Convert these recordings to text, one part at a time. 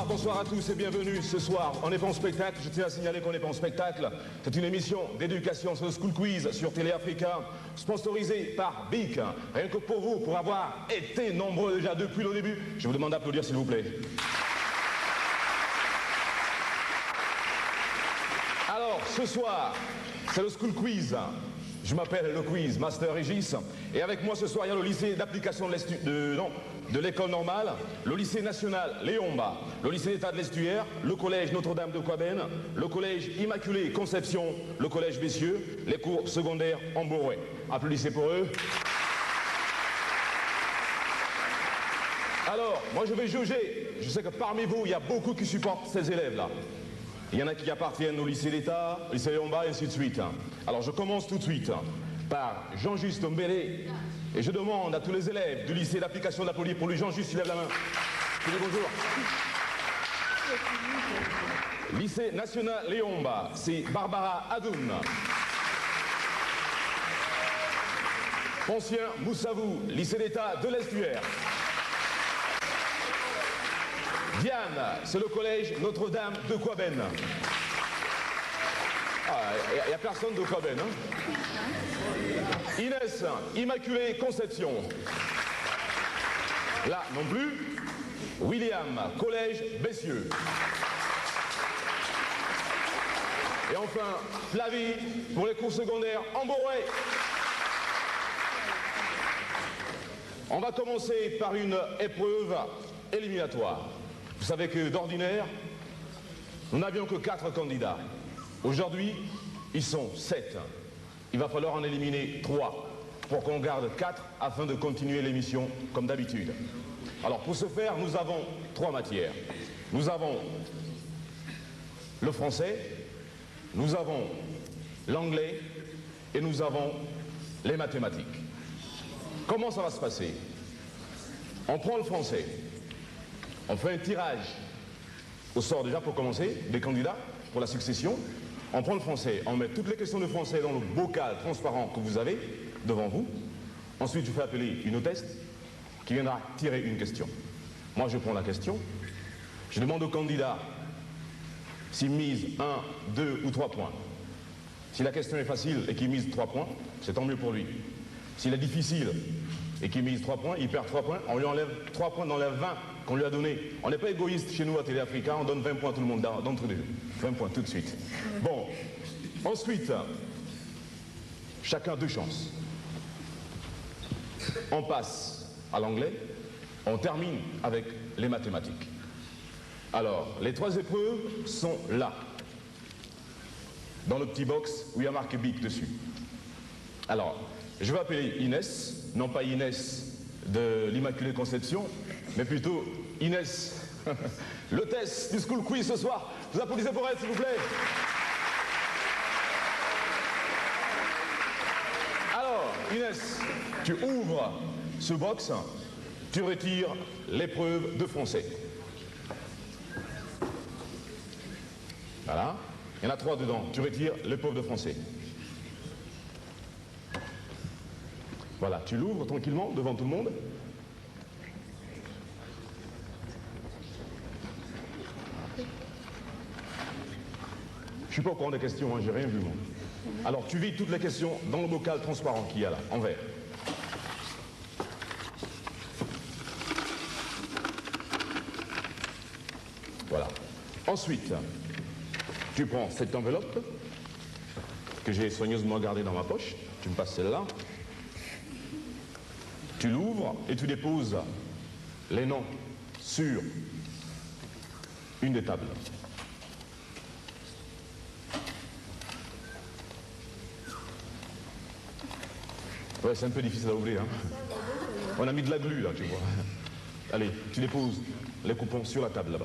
Bonsoir à tous et bienvenue. Ce soir, on n'est pas en spectacle. Je tiens à signaler qu'on n'est pas en spectacle. C'est une émission d'éducation sur le School Quiz sur Télé Africa, sponsorisée par BIC. Rien que pour vous, pour avoir été nombreux déjà depuis le début, je vous demande d'applaudir s'il vous plaît. Alors, ce soir, c'est le School Quiz. Je m'appelle le Quiz Master Régis. Et avec moi ce soir, il y a le lycée d'application de l'école normale, le lycée national Léomba, le lycée d'État de l'Estuaire, le collège Notre-Dame de Kouaben, le collège Immaculée Conception, le collège Bessieux, les cours secondaires en Bourret. Applaudissez pour eux. Alors, moi je vais juger. Je sais que parmi vous, il y a beaucoup qui supportent ces élèves-là. Il y en a qui appartiennent au lycée d'État, au lycée Léomba, et ainsi de suite. Alors je commence tout de suite par Jean-Juste Mbélé. Et je demande à tous les élèves du lycée d'application d'applaudir pour lui. Jean-Juste, il lève la main. Bonjour. Lycée national Léomba, c'est Barbara Adoun. Poncien Moussavou, lycée d'État de l'Estuaire. Diane, c'est le collège Notre-Dame de Kouaben. Il n'y a personne de Kouaben, hein. Inès, Immaculée Conception. Là non plus. William, collège Bessieux. Et enfin, Flavie, pour les cours secondaires en Bourret. On va commencer par une épreuve éliminatoire. Vous savez que d'ordinaire, nous n'avions que 4 candidats. Aujourd'hui, ils sont 7. Il va falloir en éliminer 3 pour qu'on garde 4 afin de continuer l'émission comme d'habitude. Alors pour ce faire, nous avons 3 matières. Nous avons le français, nous avons l'anglais et nous avons les mathématiques. Comment ça va se passer? On prend le français. On fait un tirage au sort déjà pour commencer, des candidats pour la succession. On prend le français, on met toutes les questions de français dans le bocal transparent que vous avez devant vous. Ensuite, je fais appeler une hôtesse qui viendra tirer une question. Moi, je prends la question. Je demande au candidat s'il mise 1, 2 ou 3 points. Si la question est facile et qu'il mise 3 points, c'est tant mieux pour lui. S'il est difficile et qu'il mise 3 points, il perd 3 points, on lui enlève 3 points dans les 20 qu'on lui a donnés. On n'est pas égoïste chez nous à Télé Africa, on donne 20 points à tout le monde d'entre eux. 20 points tout de suite. Bon, ensuite, chacun 2 chances. On passe à l'anglais, on termine avec les mathématiques. Alors, les 3 épreuves sont là, dans le petit box où il y a marqué BIC dessus. Alors, je vais appeler Inès, non pas Inès de l'Immaculée Conception, mais plutôt Inès, l'hôtesse du School Quiz ce soir. Vous applaudissez pour elle, s'il vous plaît. Alors, Inès, tu ouvres ce box, tu retires l'épreuve de français. Voilà, il y en a 3 dedans. Tu retires l'épreuve de français. Voilà, tu l'ouvres tranquillement devant tout le monde. Je suis pas au courant des questions, hein, j'ai rien vu moi. Alors tu vides toutes les questions dans le bocal transparent qu'il y a là, en verre. Voilà. Ensuite, tu prends cette enveloppe que j'ai soigneusement gardée dans ma poche. Tu me passes celle-là. Tu l'ouvres et tu déposes les noms sur une des tables. Ouais, c'est un peu difficile à ouvrir. Hein. On a mis de la glu là, tu vois. Allez, tu déposes les coupons sur la table là-bas.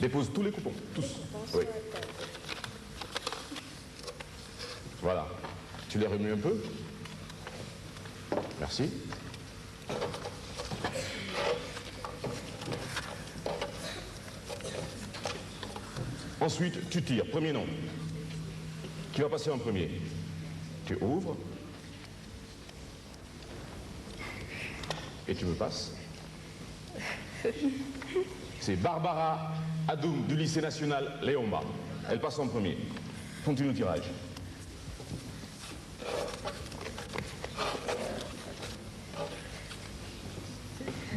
Dépose tous les coupons, tous. Oui. Voilà. Tu les remues un peu. Merci. Ensuite, tu tires. Premier nom. Qui va passer en premier? Tu ouvres. Et tu me passes. C'est Barbara Adoum du lycée national Léomba. Elle passe en premier. Continue le tirage.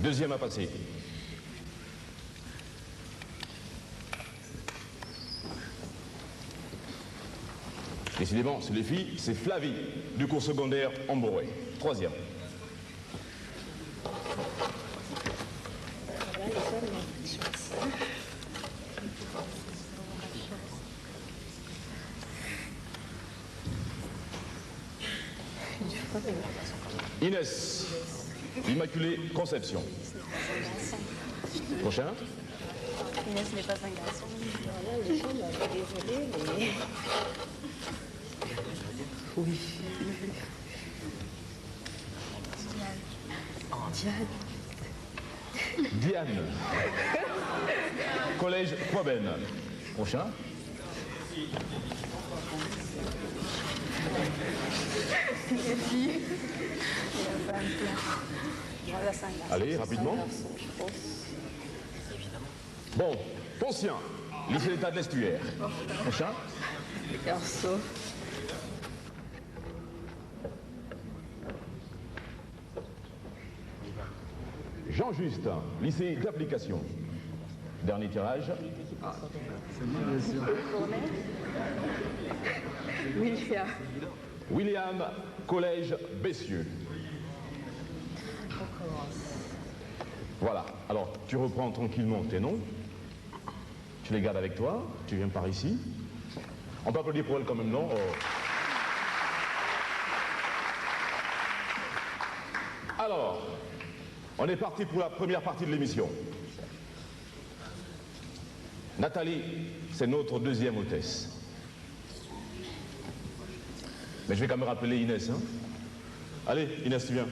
Deuxième à passer. Décidément, c'est les filles, c'est Flavie du cours secondaire Amboré. Troisième. Inès, Immaculée Conception. Prochain. Inès n'est pas un garçon. Voilà, les gens, désolé, mais... Oui. Diane. Collège Poiben. Prochain. Allez, rapidement. Bon, Poncien, lycée d'État de l'Estuaire. Prochain. Garçon. Jean Juste, lycée d'application. Dernier tirage. William, collège Bessieux. Voilà, alors tu reprends tranquillement tes noms. Tu les gardes avec toi, tu viens par ici. On peut applaudir pour elle quand même, non? Alors, on est parti pour la première partie de l'émission. Nathalie, c'est notre deuxième hôtesse. Mais je vais quand même rappeler Inès. Hein? Allez, Inès, tu viens.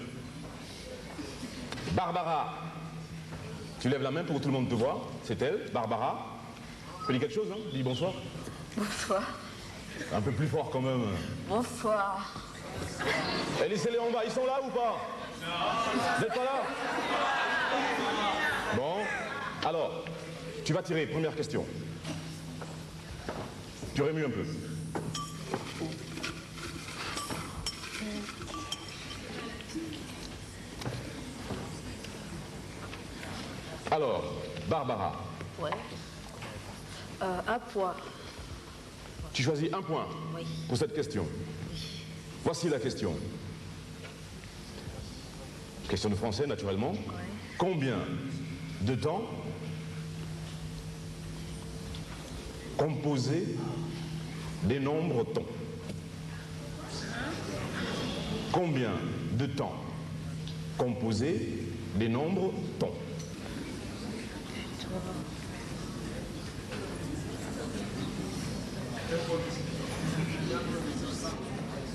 Barbara, tu lèves la main pour que tout le monde te voit. C'est elle, Barbara. Tu peux dire quelque chose, hein? Dis bonsoir. Bonsoir. Un peu plus fort quand même. Bonsoir. Et les Léomba, ils sont là ou pas? Vous n'êtes pas là? Bon, alors, tu vas tirer, première question. Tu remues un peu. Alors, Barbara. Ouais. Un point. Tu choisis un point Oui. pour cette question. Voici la question. Question de français, naturellement. Ouais. Combien de temps composer des nombres tons? Combien de temps composer des nombres tons?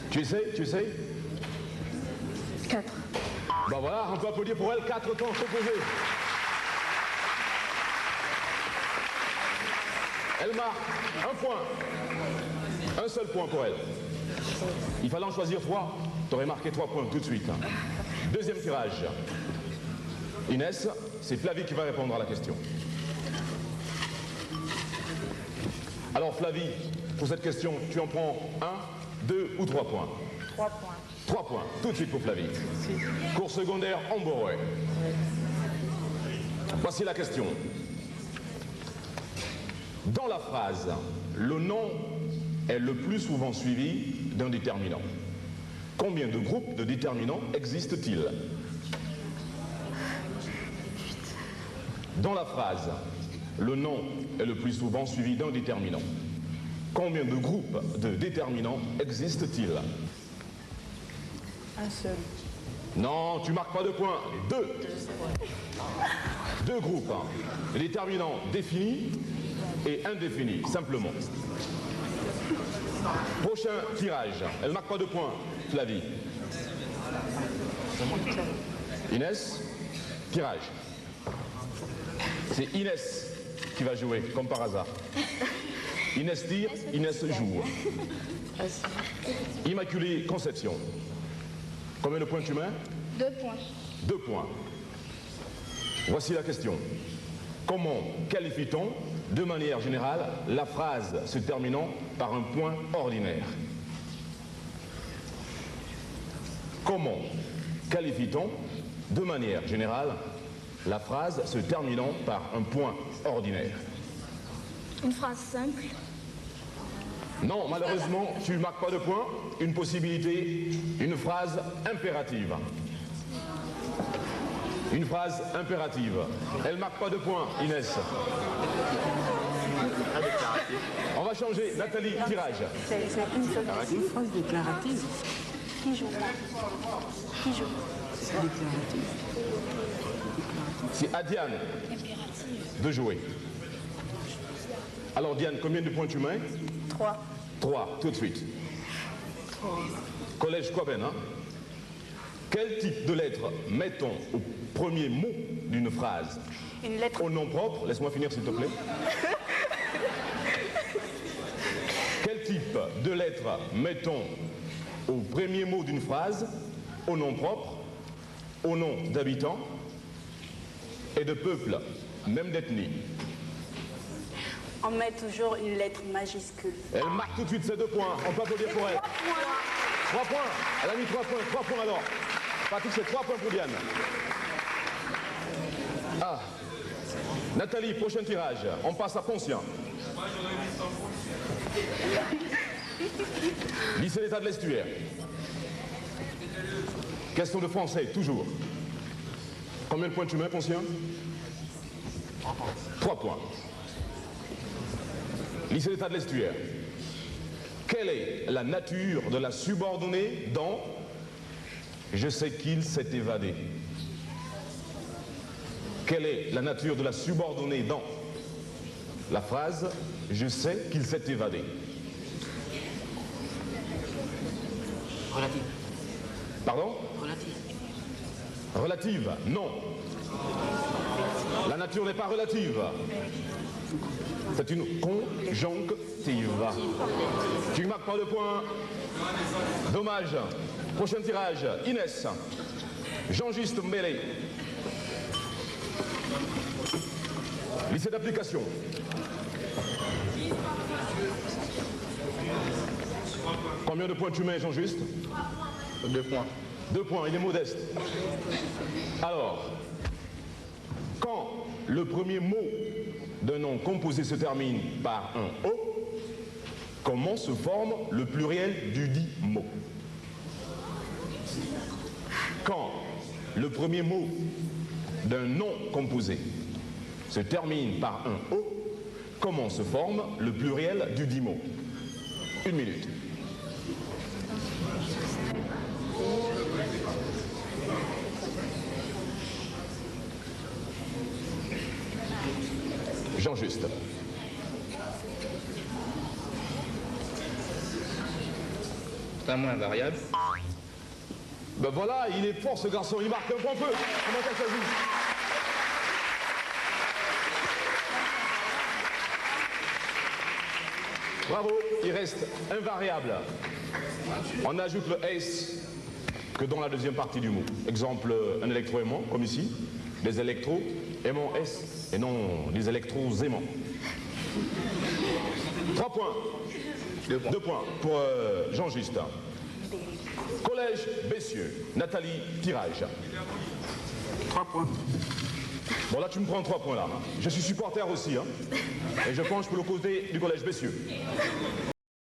Tu essayes 4. Ben voilà, on peut applaudir pour elle, 4 temps composés. Elle marque un point. Un seul point pour elle. Il fallait en choisir 3. Tu aurais marqué 3 points tout de suite. Deuxième tirage. Inès, c'est Flavie qui va répondre à la question. Alors Flavie, pour cette question, tu en prends 1, 2 ou 3 points? 3 points. 3 points, tout de suite pour Flavie. Cours secondaire Amboré. Voici la question. Dans la phrase, le nom est le plus souvent suivi d'un déterminant. Combien de groupes de déterminants existent-ils? Dans la phrase, le nom est le plus souvent suivi d'un déterminant. Combien de groupes de déterminants existent-ils? Un seul. Non, tu marques pas de points. 2. 2 groupes. Hein. Déterminants définis et indéfinis, simplement. Prochain tirage. Elle marque pas de points, Flavie. Inès, tirage. C'est Inès qui va jouer, comme par hasard. Inès tire, Inès joue. Immaculée Conception. Combien de points tu mets? 2 points. 2 points. Voici la question. Comment qualifie-t-on, de manière générale, la phrase se terminant par un point ordinaire? Comment qualifie-t-on, de manière générale, la phrase se terminant par un point ordinaire? Une phrase simple. Non, malheureusement, tu ne marques pas de point. Une possibilité, une phrase impérative. Une phrase impérative. Elle ne marque pas de point, Inès. On va changer. Nathalie, tirage. C'est une seule phrase. Une phrase déclarative. Qui joue? Qui joue? C'est déclaratif. C'est à Diane de jouer. Alors Diane, combien de points tu mets? 3. 3, tout de suite. Collège Coben, hein? Quel type de lettre mettons au premier mot d'une phrase? Une lettre. Au nom propre, laisse-moi finir s'il te plaît. Quel type de lettre mettons au premier mot d'une phrase, au nom propre, au nom d'habitants et de peuple, même d'ethnie? On met toujours une lettre majuscule. Elle marque tout de suite ses 2 points. On peut applaudir pour elle. 3 points. Elle a mis 3 points. 3 points alors. Patrick, c'est 3 points pour Diane. Ah. Nathalie, prochain tirage. On passe à Poncien. Lycée d'État de l'Estuaire. Question de français, toujours. Combien de points tu mets, Poncien? 3 points. Lycée d'État de l'Estuaire. Quelle est la nature de la subordonnée dans « Je sais qu'il s'est évadé » ? Quelle est la nature de la subordonnée dans la phrase « Je sais qu'il s'est évadé » ? Relative. Pardon ? Relative. Relative, non. La nature n'est pas relative. C'est une conjonctive. Tu ne marques pas de points. Dommage. Prochain tirage. Inès. Jean-Juste Mbélé. Lycée d'application. Combien de points tu mets, Jean-Juste? 2 points. 2 points, il est modeste. Alors, quand le premier mot d'un nom composé se termine par un O, comment se forme le pluriel du dit mot? Quand le premier mot d'un nom composé se termine par un O, comment se forme le pluriel du dit mot? 1 minute. Jean-Juste. C'est un mot invariable. Ben voilà, il est fort ce garçon, il marque un bon peu. Comment ça s'agit? Bravo, il reste invariable. On ajoute le S que dans la deuxième partie du mot. Exemple, un électroaimant, comme ici. Des électros, aimants S, et non des électros aimants. 3 points. 2 points pour Jean-Juste. Collège Bessieux. Nathalie, tirage. 3 points. Bon là tu me prends 3 points là. Je suis supporter aussi, hein. Et je penche pour le côté du collège Bessieux.